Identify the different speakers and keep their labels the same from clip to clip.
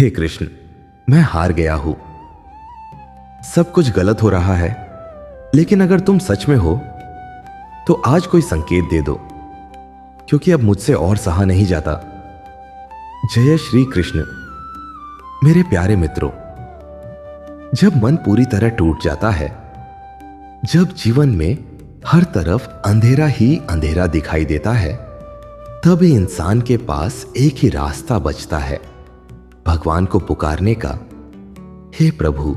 Speaker 1: हे कृष्ण, मैं हार गया हूं। सब कुछ गलत हो रहा है, लेकिन अगर तुम सच में हो तो आज कोई संकेत दे दो, क्योंकि अब मुझसे और सहा नहीं जाता। जय श्री कृष्ण। मेरे प्यारे मित्रों, जब मन पूरी तरह टूट जाता है, जब जीवन में हर तरफ अंधेरा ही अंधेरा दिखाई देता है, तब इंसान के पास एक ही रास्ता बचता है, भगवान को पुकारने का। हे प्रभु,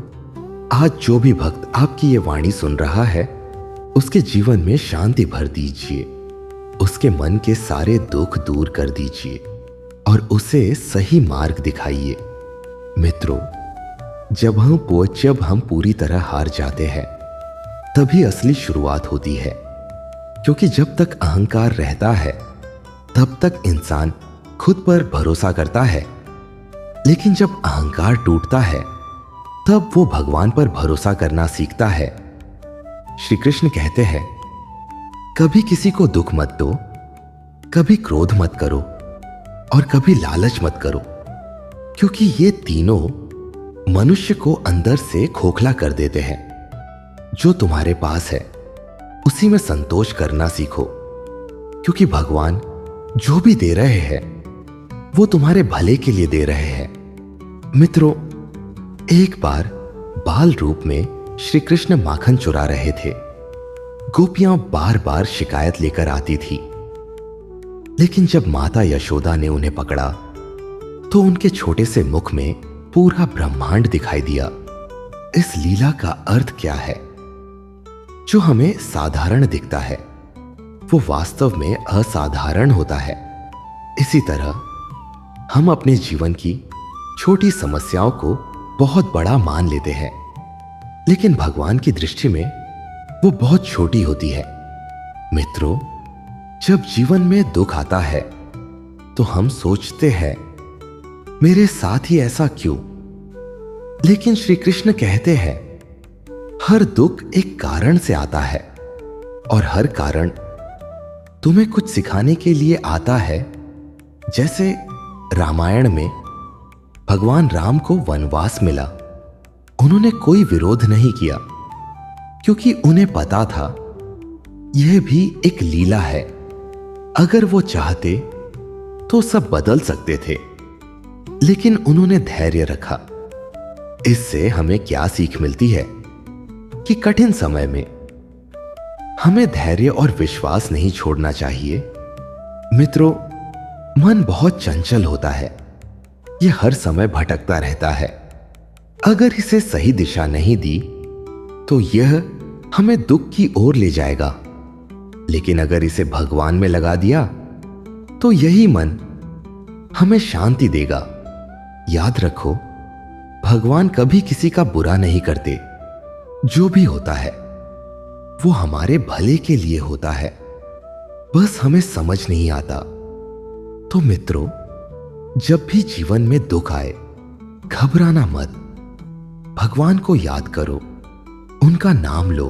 Speaker 1: आज जो भी भक्त आपकी ये वाणी सुन रहा है, उसके जीवन में शांति भर दीजिए, उसके मन के सारे दुख दूर कर दीजिए और उसे सही मार्ग दिखाइए। मित्रों, जब हम पूरी तरह हार जाते हैं, तभी असली शुरुआत होती है, क्योंकि जब तक अहंकार रहता है तब तक इंसान खुद पर भरोसा करता है, लेकिन जब अहंकार टूटता है तब वो भगवान पर भरोसा करना सीखता है। श्री कृष्ण कहते हैं, कभी किसी को दुख मत दो, कभी क्रोध मत करो और कभी लालच मत करो, क्योंकि ये तीनों मनुष्य को अंदर से खोखला कर देते हैं। जो तुम्हारे पास है उसी में संतोष करना सीखो, क्योंकि भगवान जो भी दे रहे हैं वो तुम्हारे भले के लिए दे रहे हैं। मित्रों, एक बार बाल रूप में श्री कृष्ण माखन चुरा रहे थे। गोपियां बार बार शिकायत लेकर आती थी, लेकिन जब माता यशोदा ने उन्हें पकड़ा तो उनके छोटे से मुख में पूरा ब्रह्मांड दिखाई दिया। इस लीला का अर्थ क्या है? जो हमें साधारण दिखता है वो वास्तव में असाधारण होता है। इसी तरह हम अपने जीवन की छोटी समस्याओं को बहुत बड़ा मान लेते हैं, लेकिन भगवान की दृष्टि में वो बहुत छोटी होती है। मित्रों, जब जीवन में दुख आता है तो हम सोचते हैं, मेरे साथ ही ऐसा क्यों? लेकिन श्री कृष्ण कहते हैं, हर दुख एक कारण से आता है और हर कारण तुम्हें कुछ सिखाने के लिए आता है। जैसे रामायण में भगवान राम को वनवास मिला, उन्होंने कोई विरोध नहीं किया, क्योंकि उन्हें पता था यह भी एक लीला है। अगर वो चाहते तो सब बदल सकते थे, लेकिन उन्होंने धैर्य रखा। इससे हमें क्या सीख मिलती है कि कठिन समय में हमें धैर्य और विश्वास नहीं छोड़ना चाहिए। मित्रों, मन बहुत चंचल होता है, यह हर समय भटकता रहता है। अगर इसे सही दिशा नहीं दी तो यह हमें दुख की ओर ले जाएगा, लेकिन अगर इसे भगवान में लगा दिया तो यही मन हमें शांति देगा। याद रखो, भगवान कभी किसी का बुरा नहीं करते। जो भी होता है वो हमारे भले के लिए होता है, बस हमें समझ नहीं आता। तो मित्रों, जब भी जीवन में दुख आए, घबराना मत। भगवान को याद करो, उनका नाम लो,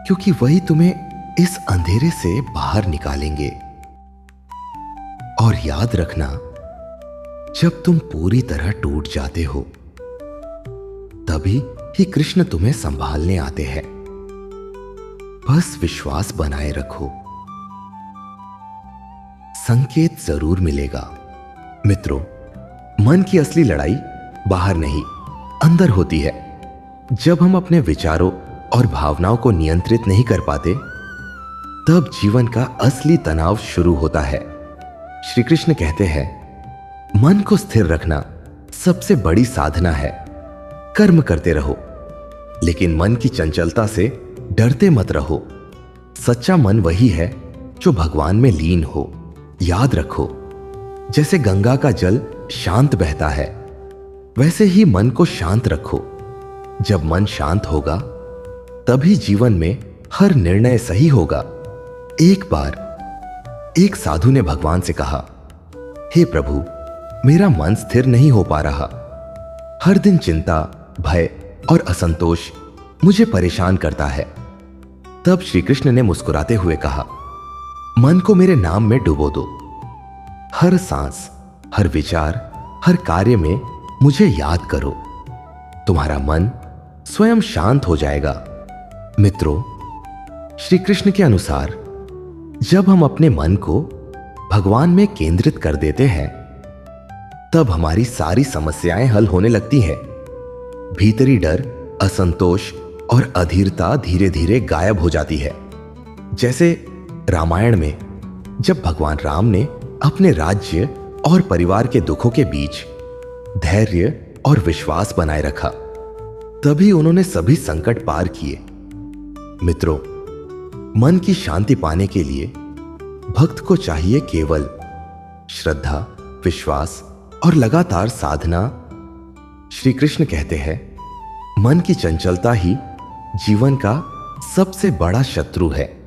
Speaker 1: क्योंकि वही तुम्हें इस अंधेरे से बाहर निकालेंगे। और याद रखना, जब तुम पूरी तरह टूट जाते हो, तभी ही कृष्ण तुम्हें संभालने आते हैं। बस विश्वास बनाए रखो, संकेत जरूर मिलेगा। मित्रों, मन की असली लड़ाई बाहर नहीं, अंदर होती है। जब हम अपने विचारों और भावनाओं को नियंत्रित नहीं कर पाते, तब जीवन का असली तनाव शुरू होता है। श्री कृष्ण कहते हैं, मन को स्थिर रखना सबसे बड़ी साधना है। कर्म करते रहो, लेकिन मन की चंचलता से डरते मत रहो। सच्चा मन वही है जो भगवान में लीन हो। याद रखो, जैसे गंगा का जल शांत बहता है, वैसे ही मन को शांत रखो। जब मन शांत होगा, तभी जीवन में हर निर्णय सही होगा। एक बार एक साधु ने भगवान से कहा, हे प्रभु, मेरा मन स्थिर नहीं हो पा रहा। हर दिन चिंता, भय और असंतोष मुझे परेशान करता है। तब श्री कृष्ण ने मुस्कुराते हुए कहा, मन को मेरे नाम में डुबो दो। हर सांस, हर विचार, हर कार्य में मुझे याद करो, तुम्हारा मन स्वयं शांत हो जाएगा। मित्रों, श्री कृष्ण के अनुसार जब हम अपने मन को भगवान में केंद्रित कर देते हैं, तब हमारी सारी समस्याएं हल होने लगती हैं। भीतरी डर, असंतोष और अधीरता धीरे धीरे गायब हो जाती है। जैसे रामायण में जब भगवान राम ने अपने राज्य और परिवार के दुखों के बीच धैर्य और विश्वास बनाए रखा, तभी उन्होंने सभी संकट पार किए। मित्रों, मन की शांति पाने के लिए भक्त को चाहिए केवल श्रद्धा, विश्वास और लगातार साधना। श्री कृष्ण कहते हैं, मन की चंचलता ही जीवन का सबसे बड़ा शत्रु है।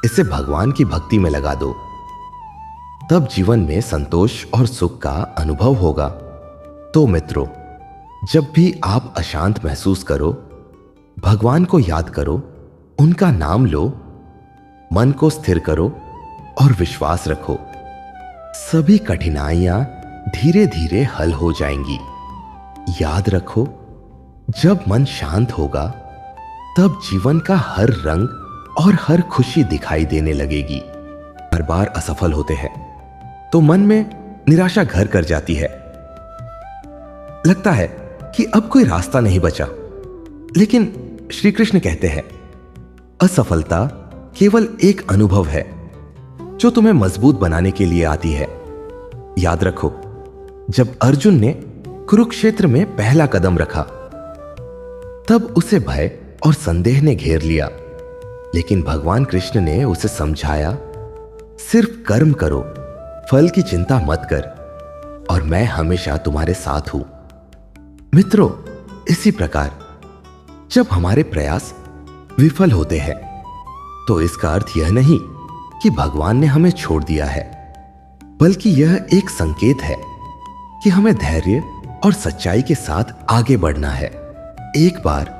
Speaker 1: इसे भगवान की भक्ति में लगा दो, तब जीवन में संतोष और सुख का अनुभव होगा। तो मित्रों, जब भी आप अशांत महसूस करो, भगवान को याद करो, उनका नाम लो, मन को स्थिर करो और विश्वास रखो। सभी कठिनाइयां धीरे धीरे हल हो जाएंगी। याद रखो, जब मन शांत होगा, तब जीवन का हर रंग और हर खुशी दिखाई देने लगेगी। हर बार असफल होते हैं तो मन में निराशा घर कर जाती है। लगता है कि अब कोई रास्ता नहीं बचा। लेकिन श्री कृष्ण कहते हैं, असफलता केवल एक अनुभव है जो तुम्हें मजबूत बनाने के लिए आती है। याद रखो, जब अर्जुन ने कुरुक्षेत्र में पहला कदम रखा, तब उसे भय और संदेह ने घेर लिया। लेकिन भगवान कृष्ण ने उसे समझाया, सिर्फ कर्म करो, फल की चिंता मत कर, और मैं हमेशा तुम्हारे साथ हूं। मित्रों, इसी प्रकार जब हमारे प्रयास विफल होते हैं, तो इसका अर्थ यह नहीं कि भगवान ने हमें छोड़ दिया है, बल्कि यह एक संकेत है कि हमें धैर्य और सच्चाई के साथ आगे बढ़ना है। एक बार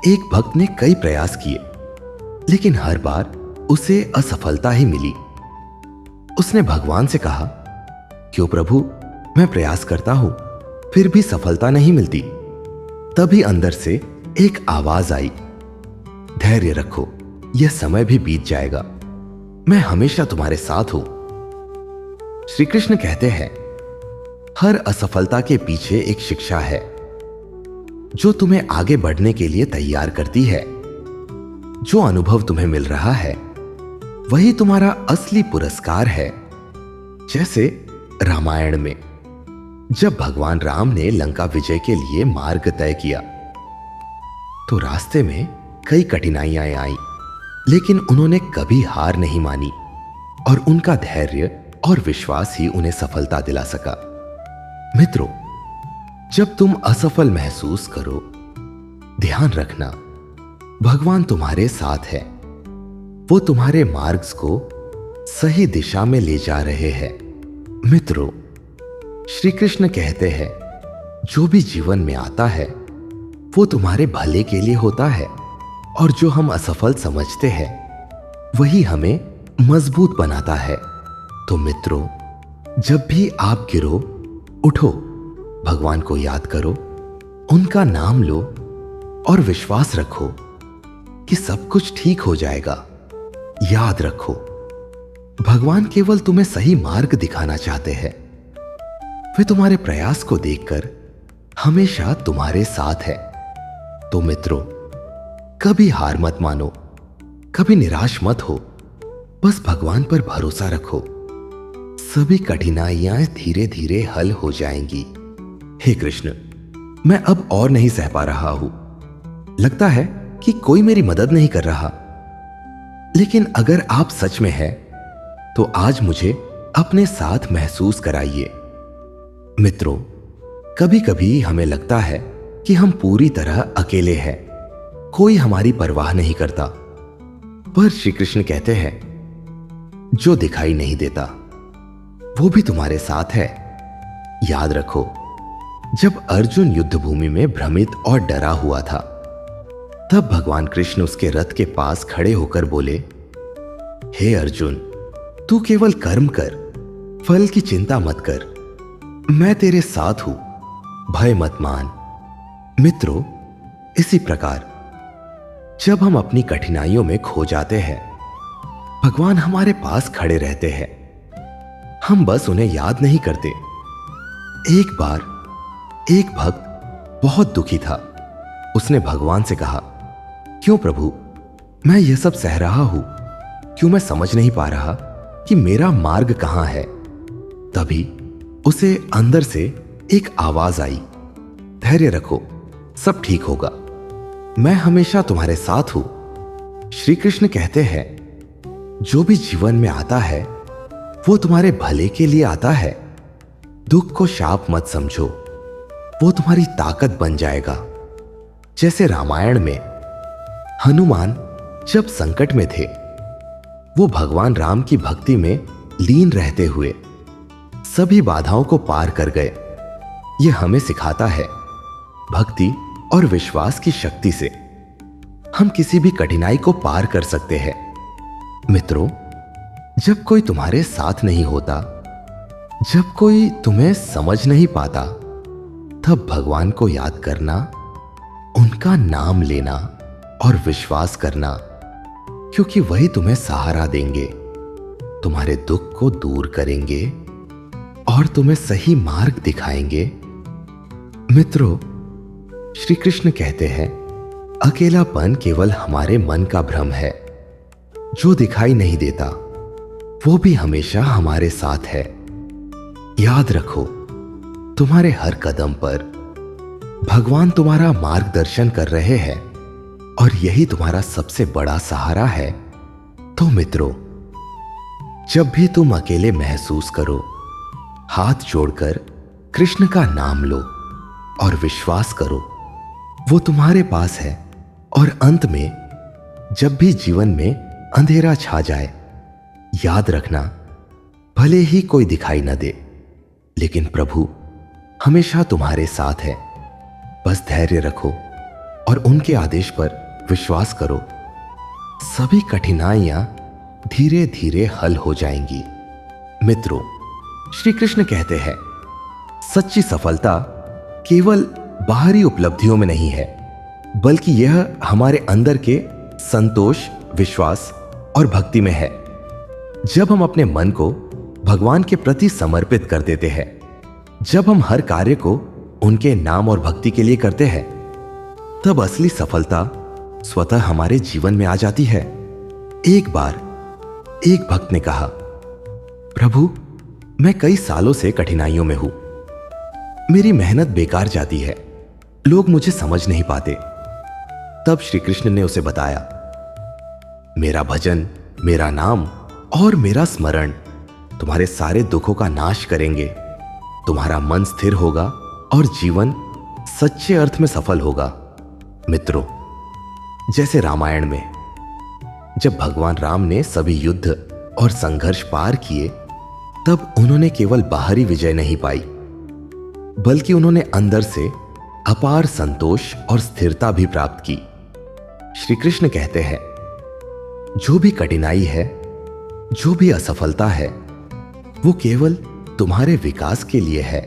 Speaker 1: एक भक्त ने कई प्रयास किए, लेकिन हर बार उसे असफलता ही मिली। उसने भगवान से कहा, क्यों प्रभु, मैं प्रयास करता हूं, फिर भी सफलता नहीं मिलती। तभी अंदर से एक आवाज आई, धैर्य रखो, यह समय भी बीत जाएगा, मैं हमेशा तुम्हारे साथ हूं। श्री कृष्ण कहते हैं, हर असफलता के पीछे एक शिक्षा है जो तुम्हें आगे बढ़ने के लिए तैयार करती है। जो अनुभव तुम्हें मिल रहा है, वही तुम्हारा असली पुरस्कार है। जैसे रामायण में जब भगवान राम ने लंका विजय के लिए मार्ग तय किया, तो रास्ते में कई कठिनाइयां आई, लेकिन उन्होंने कभी हार नहीं मानी और उनका धैर्य और विश्वास ही उन्हें सफलता दिला सका। मित्रों, जब तुम असफल महसूस करो, ध्यान रखना, भगवान तुम्हारे साथ है। वो तुम्हारे मार्ग को सही दिशा में ले जा रहे हैं। मित्रों, श्री कृष्ण कहते हैं, जो भी जीवन में आता है वो तुम्हारे भले के लिए होता है, और जो हम असफल समझते हैं वही हमें मजबूत बनाता है। तो मित्रों, जब भी आप गिरो, उठो, भगवान को याद करो, उनका नाम लो और विश्वास रखो कि सब कुछ ठीक हो जाएगा। याद रखो, भगवान केवल तुम्हें सही मार्ग दिखाना चाहते हैं। वे तुम्हारे प्रयास को देखकर हमेशा तुम्हारे साथ है। तो मित्रों, कभी हार मत मानो, कभी निराश मत हो, बस भगवान पर भरोसा रखो। सभी कठिनाइयां धीरे धीरे हल हो जाएंगी। हे कृष्ण, मैं अब और नहीं सह पा रहा हूं। लगता है कि कोई मेरी मदद नहीं कर रहा। लेकिन अगर आप सच में हैं, तो आज मुझे अपने साथ महसूस कराइए। मित्रों, कभी कभी हमें लगता है कि हम पूरी तरह अकेले हैं, कोई हमारी परवाह नहीं करता। पर श्री कृष्ण कहते हैं, जो दिखाई नहीं देता वो भी तुम्हारे साथ है। याद रखो, जब अर्जुन युद्ध भूमि में भ्रमित और डरा हुआ था, तब भगवान कृष्ण उसके रथ के पास खड़े होकर बोले, हे अर्जुन, तू केवल कर्म कर, फल की चिंता मत कर, मैं तेरे साथ हूं। भय मत मान। मित्रों, इसी प्रकार जब हम अपनी कठिनाइयों में खो जाते हैं, भगवान हमारे पास खड़े रहते हैं। हम बस उन्हें याद नहीं करते। एक बार एक भक्त बहुत दुखी था। उसने भगवान से कहा, क्यों प्रभु, मैं यह सब सह रहा हूं, क्यों मैं समझ नहीं पा रहा कि मेरा मार्ग कहां है। तभी उसे अंदर से एक आवाज आई, धैर्य रखो, सब ठीक होगा, मैं हमेशा तुम्हारे साथ हूं। श्री कृष्ण कहते हैं, जो भी जीवन में आता है वो तुम्हारे भले के लिए आता है। दुख को शाप मत समझो, वो तुम्हारी ताकत बन जाएगा। जैसे रामायण में हनुमान जब संकट में थे, वो भगवान राम की भक्ति में लीन रहते हुए सभी बाधाओं को पार कर गए। यह हमें सिखाता है, भक्ति और विश्वास की शक्ति से हम किसी भी कठिनाई को पार कर सकते हैं। मित्रों, जब कोई तुम्हारे साथ नहीं होता, जब कोई तुम्हें समझ नहीं पाता, तब भगवान को याद करना, उनका नाम लेना और विश्वास करना, क्योंकि वही तुम्हें सहारा देंगे, तुम्हारे दुख को दूर करेंगे और तुम्हें सही मार्ग दिखाएंगे। मित्रों, श्री कृष्ण कहते हैं, अकेलापन केवल हमारे मन का भ्रम है। जो दिखाई नहीं देता वो भी हमेशा हमारे साथ है। याद रखो, तुम्हारे हर कदम पर भगवान तुम्हारा मार्गदर्शन कर रहे हैं और यही तुम्हारा सबसे बड़ा सहारा है। तो मित्रों, जब भी तुम अकेले महसूस करो, हाथ जोड़कर कृष्ण का नाम लो और विश्वास करो, वो तुम्हारे पास है। और अंत में जब भी जीवन में अंधेरा छा जाए, याद रखना, भले ही कोई दिखाई न दे, लेकिन प्रभु हमेशा तुम्हारे साथ है। बस धैर्य रखो और उनके आदेश पर विश्वास करो। सभी कठिनाइयां धीरे धीरे हल हो जाएंगी। मित्रों, श्री कृष्ण कहते हैं, सच्ची सफलता केवल बाहरी उपलब्धियों में नहीं है, बल्कि यह हमारे अंदर के संतोष, विश्वास और भक्ति में है। जब हम अपने मन को भगवान के प्रति समर्पित कर देते हैं, जब हम हर कार्य को उनके नाम और भक्ति के लिए करते हैं, तब असली सफलता स्वतः हमारे जीवन में आ जाती है। एक बार एक भक्त ने कहा, प्रभु, मैं कई सालों से कठिनाइयों में हूं। मेरी मेहनत बेकार जाती है, लोग मुझे समझ नहीं पाते। तब श्री कृष्ण ने उसे बताया, मेरा भजन, मेरा नाम और मेरा स्मरण तुम्हारे सारे दुखों का नाश करेंगे। तुम्हारा मन स्थिर होगा और जीवन सच्चे अर्थ में सफल होगा। मित्रों, जैसे रामायण में जब भगवान राम ने सभी युद्ध और संघर्ष पार किए, तब उन्होंने केवल बाहरी विजय नहीं पाई, बल्कि उन्होंने अंदर से अपार संतोष और स्थिरता भी प्राप्त की। श्री कृष्ण कहते हैं, जो भी कठिनाई है, जो भी असफलता है, वो केवल तुम्हारे विकास के लिए है।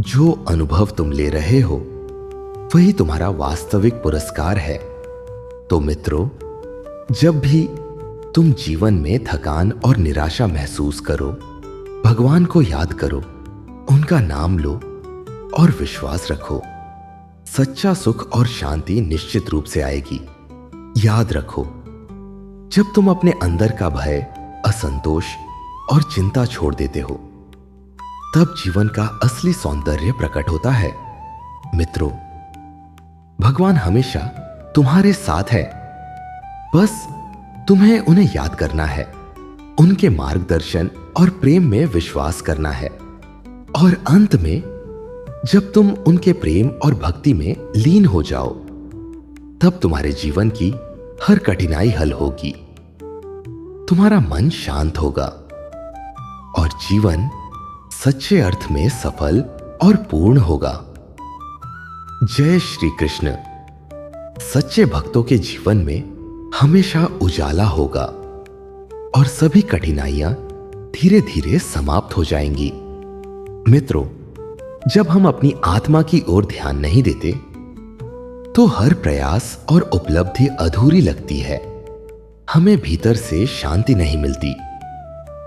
Speaker 1: जो अनुभव तुम ले रहे हो, वही तुम्हारा वास्तविक पुरस्कार है। तो मित्रों, जब भी तुम जीवन में थकान और निराशा महसूस करो, भगवान को याद करो, उनका नाम लो और विश्वास रखो। सच्चा सुख और शांति निश्चित रूप से आएगी। याद रखो, जब तुम अपने अंदर का भय, असंतोष और चिंता छोड़ देते हो, तब जीवन का असली सौंदर्य प्रकट होता है। मित्रों, भगवान हमेशा तुम्हारे साथ है। बस तुम्हें उन्हें याद करना है, उनके मार्गदर्शन और प्रेम में विश्वास करना है। और अंत में जब तुम उनके प्रेम और भक्ति में लीन हो जाओ, तब तुम्हारे जीवन की हर कठिनाई हल होगी, तुम्हारा मन शांत होगा और जीवन सच्चे अर्थ में सफल और पूर्ण होगा। जय श्री कृष्ण। सच्चे भक्तों के जीवन में हमेशा उजाला होगा और सभी कठिनाइयां धीरे धीरे समाप्त हो जाएंगी। मित्रों, जब हम अपनी आत्मा की ओर ध्यान नहीं देते तो हर प्रयास और उपलब्धि अधूरी लगती है। हमें भीतर से शांति नहीं मिलती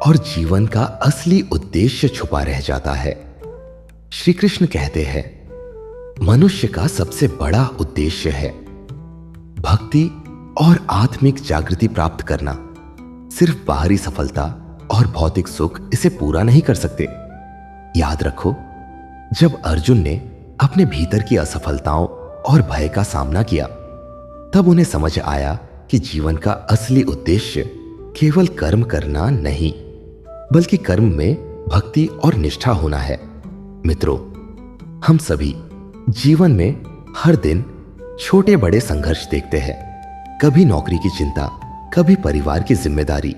Speaker 1: और जीवन का असली उद्देश्य छुपा रह जाता है। श्री कृष्ण कहते हैं, मनुष्य का सबसे बड़ा उद्देश्य है भक्ति और आत्मिक जागृति प्राप्त करना। सिर्फ बाहरी सफलता और भौतिक सुख इसे पूरा नहीं कर सकते। याद रखो, जब अर्जुन ने अपने भीतर की असफलताओं और भय का सामना किया, तब उन्हें समझ आया कि जीवन का असली उद्देश्य केवल कर्म करना नहीं, बल्कि कर्म में भक्ति और निष्ठा होना है। मित्रों, हम सभी जीवन में हर दिन छोटे बड़े संघर्ष देखते हैं। कभी नौकरी की चिंता, कभी परिवार की जिम्मेदारी,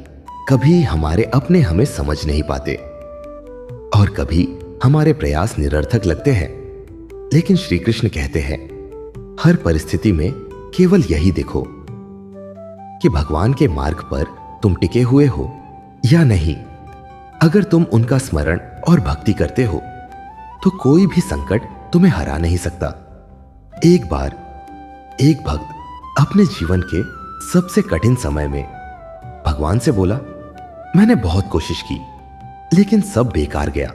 Speaker 1: कभी हमारे अपने हमें समझ नहीं पाते और कभी हमारे प्रयास निरर्थक लगते हैं। लेकिन श्री कृष्ण कहते हैं, हर परिस्थिति में केवल यही देखो कि भगवान के मार्ग पर तुम टिके हुए हो या नहीं। अगर तुम उनका स्मरण और भक्ति करते हो तो कोई भी संकट तुम्हें हरा नहीं सकता। एक बार एक भक्त अपने जीवन के सबसे कठिन समय में भगवान से बोला, मैंने बहुत कोशिश की लेकिन सब बेकार गया,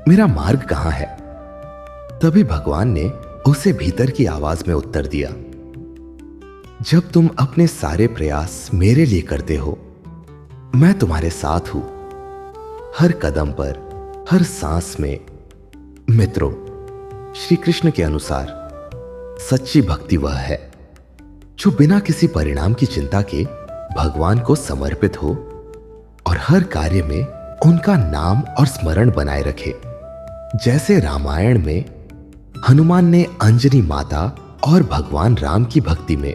Speaker 1: मेरा मार्ग कहां है? तभी भगवान ने उसे भीतर की आवाज में उत्तर दिया, जब तुम अपने सारे प्रयास मेरे लिए करते हो, मैं तुम्हारे साथ हूं, हर कदम पर, हर सांस में। मित्रों, श्री कृष्ण के अनुसार सच्ची भक्ति वह है जो बिना किसी परिणाम की चिंता के भगवान को समर्पित हो और हर कार्य में उनका नाम और स्मरण बनाए रखे। जैसे रामायण में हनुमान ने अंजनी माता और भगवान राम की भक्ति में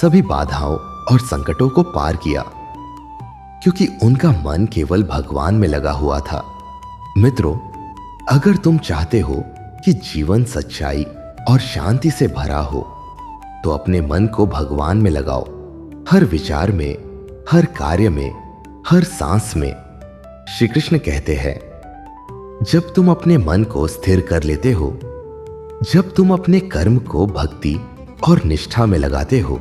Speaker 1: सभी बाधाओं और संकटों को पार किया, क्योंकि उनका मन केवल भगवान में लगा हुआ था। मित्रों, अगर तुम चाहते हो कि जीवन सच्चाई और शांति से भरा हो, तो अपने मन को भगवान में लगाओ। हर विचार में, हर कार्य में, हर सांस में। श्री कृष्ण कहते हैं, जब तुम अपने मन को स्थिर कर लेते हो, जब तुम अपने कर्म को भक्ति और निष्ठा में लगाते हो,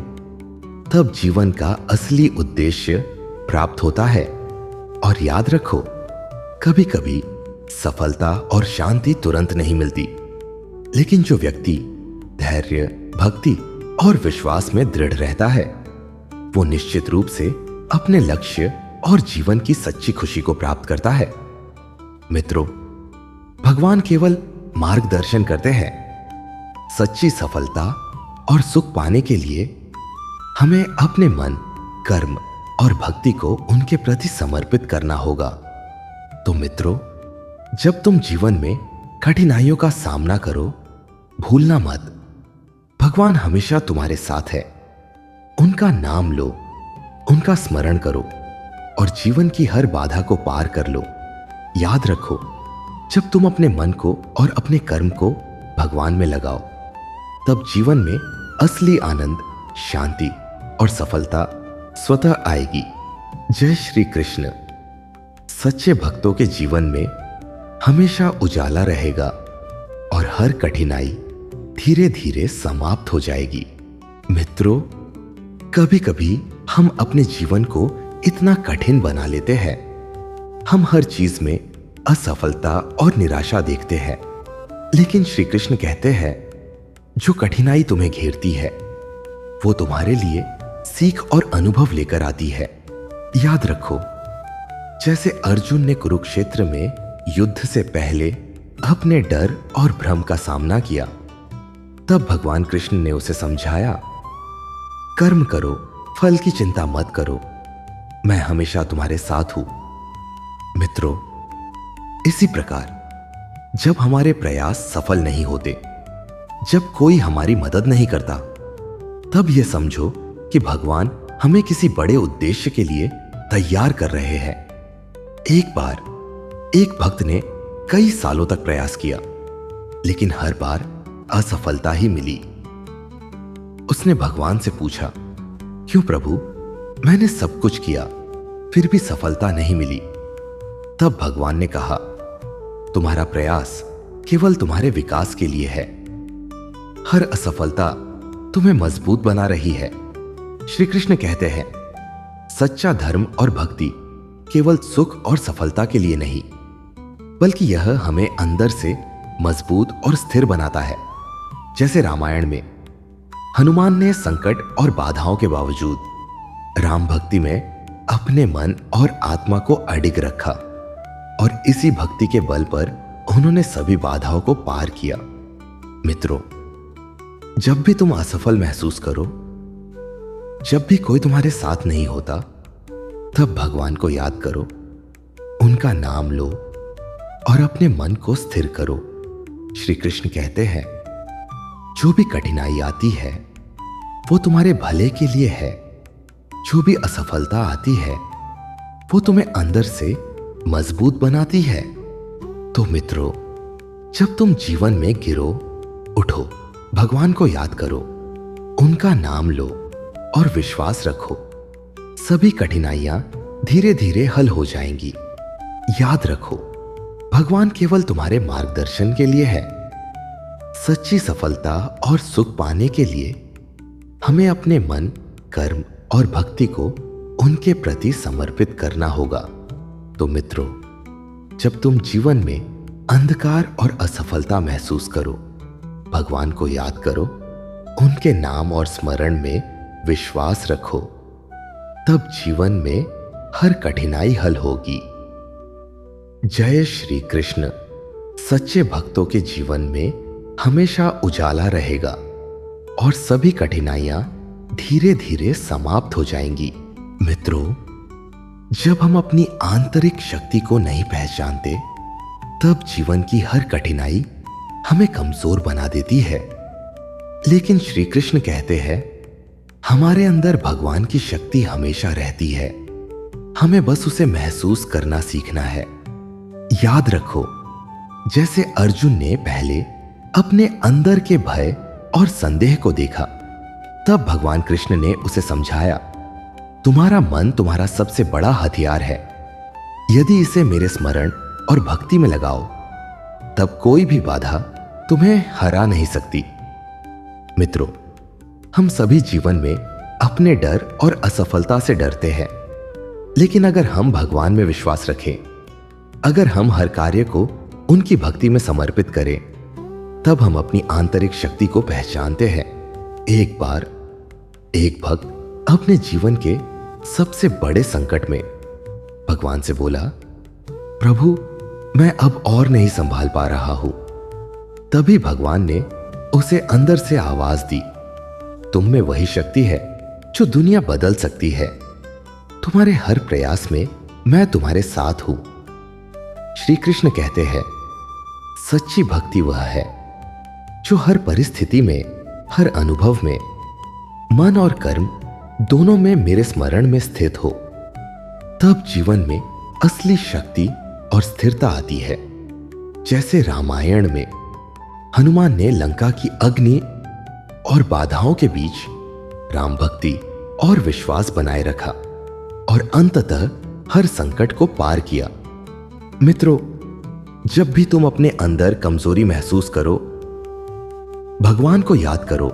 Speaker 1: तब जीवन का असली उद्देश्य प्राप्त होता है। और याद रखो, कभी कभी सफलता और शांति तुरंत नहीं मिलती, लेकिन जो व्यक्ति धैर्य, भक्ति और विश्वास में दृढ़ रहता है, वो निश्चित रूप से अपने लक्ष्य और जीवन की सच्ची खुशी को प्राप्त करता है। मित्रों, भगवान केवल मार्गदर्शन करते हैं। सच्ची सफलता और सुख पाने के लिए हमें अपने मन, कर्म और भक्ति को उनके प्रति समर्पित करना होगा। तो मित्रों, जब तुम जीवन में कठिनाइयों का सामना करो, भूलना मत, भगवान हमेशा तुम्हारे साथ है। उनका नाम लो, उनका स्मरण करो और जीवन की हर बाधा को पार कर लो। याद रखो, जब तुम अपने मन को और अपने कर्म को भगवान में लगाओ, तब जीवन में असली आनंद, शांति और सफलता स्वतः आएगी। जय श्री कृष्ण। सच्चे भक्तों के जीवन में हमेशा उजाला रहेगा और हर कठिनाई धीरे धीरे समाप्त हो जाएगी। मित्रों, कभी कभी हम अपने जीवन को इतना कठिन बना लेते हैं। हम हर चीज में असफलता और निराशा देखते हैं, लेकिन श्री कृष्ण कहते हैं, जो कठिनाई तुम्हें घेरती है, वो तुम्हारे लिए सीख और अनुभव लेकर आती है। याद रखो, जैसे अर्जुन ने कुरुक्षेत्र में युद्ध से पहले अपने डर और भ्रम का सामना किया, तब भगवान कृष्ण ने उसे समझाया, कर्म करो, फल की चिंता मत करो, मैं हमेशा तुम्हारे साथ हूं। मित्रों, इसी प्रकार जब हमारे प्रयास सफल नहीं होते, जब कोई हमारी मदद नहीं करता, तब यह समझो कि भगवान हमें किसी बड़े उद्देश्य के लिए तैयार कर रहे हैं। एक बार एक भक्त ने कई सालों तक प्रयास किया, लेकिन हर बार असफलता ही मिली। उसने भगवान से पूछा, क्यों प्रभु, मैंने सब कुछ किया, फिर भी सफलता नहीं मिली। तब भगवान ने कहा, तुम्हारा प्रयास केवल तुम्हारे विकास के लिए है। हर असफलता तुम्हें मजबूत बना रही है। श्री कृष्ण कहते हैं, सच्चा धर्म और भक्ति केवल सुख और सफलता के लिए नहीं, बल्कि यह हमें अंदर से मजबूत और स्थिर बनाता है। जैसे रामायण में हनुमान ने संकट और बाधाओं के बावजूद राम भक्ति में अपने मन और आत्मा को अडिग रखा, और इसी भक्ति के बल पर उन्होंने सभी बाधाओं को पार किया। मित्रों, जब भी तुम असफल महसूस करो, जब भी कोई तुम्हारे साथ नहीं होता, तब भगवान को याद करो, उनका नाम लो और अपने मन को स्थिर करो। श्री कृष्ण कहते हैं, जो भी कठिनाई आती है वो तुम्हारे भले के लिए है। जो भी असफलता आती है वो तुम्हें अंदर से मजबूत बनाती है। तो मित्रों, जब तुम जीवन में गिरो, उठो, भगवान को याद करो, उनका नाम लो और विश्वास रखो। सभी कठिनाइयां धीरे धीरे हल हो जाएंगी। याद रखो, भगवान केवल तुम्हारे मार्गदर्शन के लिए है। सच्ची सफलता और सुख पाने के लिए हमें अपने मन, कर्म और भक्ति को उनके प्रति समर्पित करना होगा। तो मित्रों, जब तुम जीवन में अंधकार और असफलता महसूस करो, भगवान को याद करो, उनके नाम और स्मरण में विश्वास रखो, तब जीवन में हर कठिनाई हल होगी। जय श्री कृष्ण। सच्चे भक्तों के जीवन में हमेशा उजाला रहेगा और सभी कठिनाइयां धीरे धीरे समाप्त हो जाएंगी। मित्रों, जब हम अपनी आंतरिक शक्ति को नहीं पहचानते, तब जीवन की हर कठिनाई हमें कमजोर बना देती है। लेकिन श्री कृष्ण कहते हैं, हमारे अंदर भगवान की शक्ति हमेशा रहती है, हमें बस उसे महसूस करना सीखना है। याद रखो, जैसे अर्जुन ने पहले अपने अंदर के भय और संदेह को देखा, तब भगवान कृष्ण ने उसे समझाया, तुम्हारा मन तुम्हारा सबसे बड़ा हथियार है। यदि इसे मेरे स्मरण और भक्ति में लगाओ, तब कोई भी बाधा तुम्हें हरा नहीं सकती। मित्रों, हम सभी जीवन में अपने डर और असफलता से डरते हैं, लेकिन अगर हम भगवान में विश्वास रखें, अगर हम हर कार्य को उनकी भक्ति में समर्पित करें, तब हम अपनी आंतरिक शक्ति को पहचानते हैं। एक बार एक भक्त अपने जीवन के सबसे बड़े संकट में भगवान से बोला, प्रभु, मैं अब और नहीं संभाल पा रहा हूं। तभी भगवान ने उसे अंदर से आवाज दी, तुम में वही शक्ति है जो दुनिया बदल सकती है। तुम्हारे हर प्रयास में मैं तुम्हारे साथ हूं। श्री कृष्ण कहते हैं, सच्ची भक्ति वह है जो हर परिस्थिति में, हर अनुभव में, मन और कर्म दोनों में मेरे स्मरण में स्थित हो। तब जीवन में असली शक्ति और स्थिरता आती है। जैसे रामायण में हनुमान ने लंका की अग्नि और बाधाओं के बीच राम भक्ति और विश्वास बनाए रखा और अंततः हर संकट को पार किया। मित्रों, जब भी तुम अपने अंदर कमजोरी महसूस करो, भगवान को याद करो,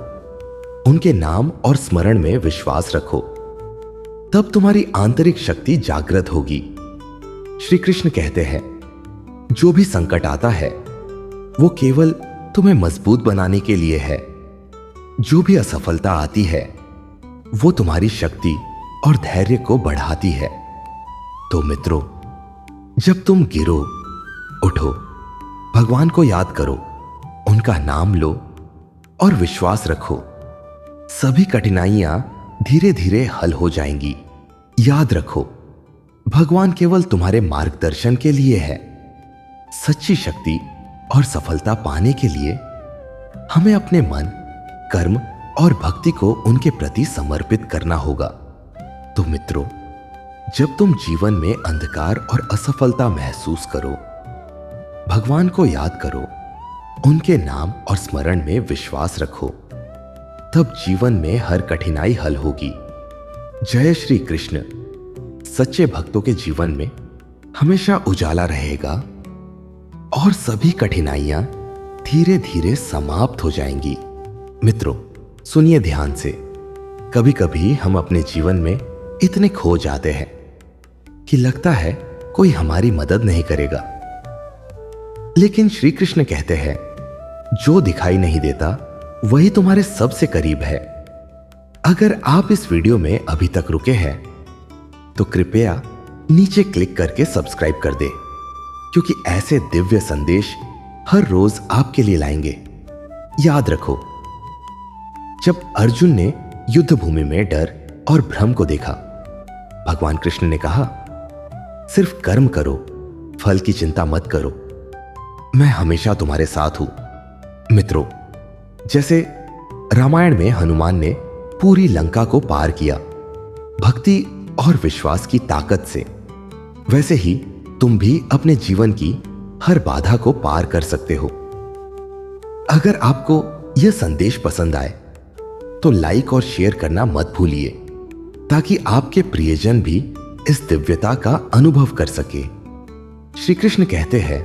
Speaker 1: उनके नाम और स्मरण में विश्वास रखो, तब तुम्हारी आंतरिक शक्ति जागृत होगी। श्री कृष्ण कहते हैं, जो भी संकट आता है वो केवल तुम्हें मजबूत बनाने के लिए है। जो भी असफलता आती है वो तुम्हारी शक्ति और धैर्य को बढ़ाती है। तो मित्रों, जब तुम गिरो, उठो, भगवान को याद करो, उनका नाम लो और विश्वास रखो, सभी कठिनाइयां धीरे धीरे हल हो जाएंगी। याद रखो, भगवान केवल तुम्हारे मार्गदर्शन के लिए है। सच्ची शक्ति और सफलता पाने के लिए हमें अपने मन, कर्म और भक्ति को उनके प्रति समर्पित करना होगा। तो मित्रों, जब तुम जीवन में अंधकार और असफलता महसूस करो, भगवान को याद करो, उनके नाम और स्मरण में विश्वास रखो, तब जीवन में हर कठिनाई हल होगी। जय श्री कृष्ण। सच्चे भक्तों के जीवन में हमेशा उजाला रहेगा और सभी कठिनाइयां धीरे धीरे समाप्त हो जाएंगी। मित्रों, सुनिए ध्यान से। कभी कभी हम अपने जीवन में इतने खो जाते हैं कि लगता है कोई हमारी मदद नहीं करेगा। लेकिन श्री कृष्ण कहते हैं, जो दिखाई नहीं देता वही तुम्हारे सबसे करीब है। अगर आप इस वीडियो में अभी तक रुके हैं तो कृपया नीचे क्लिक करके सब्सक्राइब कर दे, क्योंकि ऐसे दिव्य संदेश हर रोज आपके लिए लाएंगे। याद रखो, जब अर्जुन ने युद्ध भूमि में डर और भ्रम को देखा, भगवान कृष्ण ने कहा, सिर्फ कर्म करो, फल की चिंता मत करो, मैं हमेशा तुम्हारे साथ हूं। मित्रों, जैसे रामायण में हनुमान ने पूरी लंका को पार किया भक्ति और विश्वास की ताकत से, वैसे ही तुम भी अपने जीवन की हर बाधा को पार कर सकते हो। अगर आपको यह संदेश पसंद आए तो लाइक और शेयर करना मत भूलिए, ताकि आपके प्रियजन भी इस दिव्यता का अनुभव कर सके। श्री कृष्ण कहते हैं,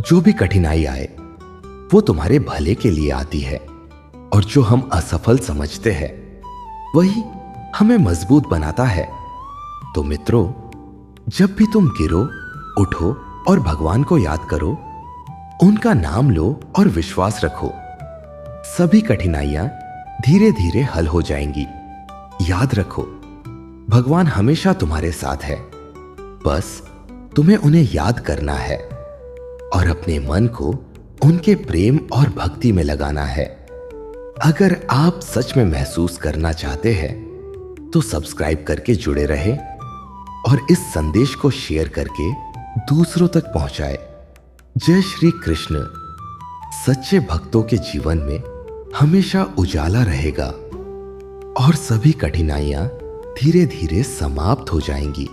Speaker 1: जो भी कठिनाई आए वो तुम्हारे भले के लिए आती है, और जो हम असफल समझते हैं वही हमें मजबूत बनाता है। तो मित्रों, जब भी तुम गिरो, उठो और भगवान को याद करो, उनका नाम लो और विश्वास रखो, सभी कठिनाइयां धीरे धीरे हल हो जाएंगी। याद रखो, भगवान हमेशा तुम्हारे साथ है, बस तुम्हें उन्हें याद करना है और अपने मन को उनके प्रेम और भक्ति में लगाना है। अगर आप सच में महसूस करना चाहते हैं तो सब्सक्राइब करके जुड़े रहे और इस संदेश को शेयर करके दूसरों तक पहुंचाए। जय श्री कृष्ण। सच्चे भक्तों के जीवन में हमेशा उजाला रहेगा और सभी कठिनाइयां धीरे धीरे समाप्त हो जाएंगी।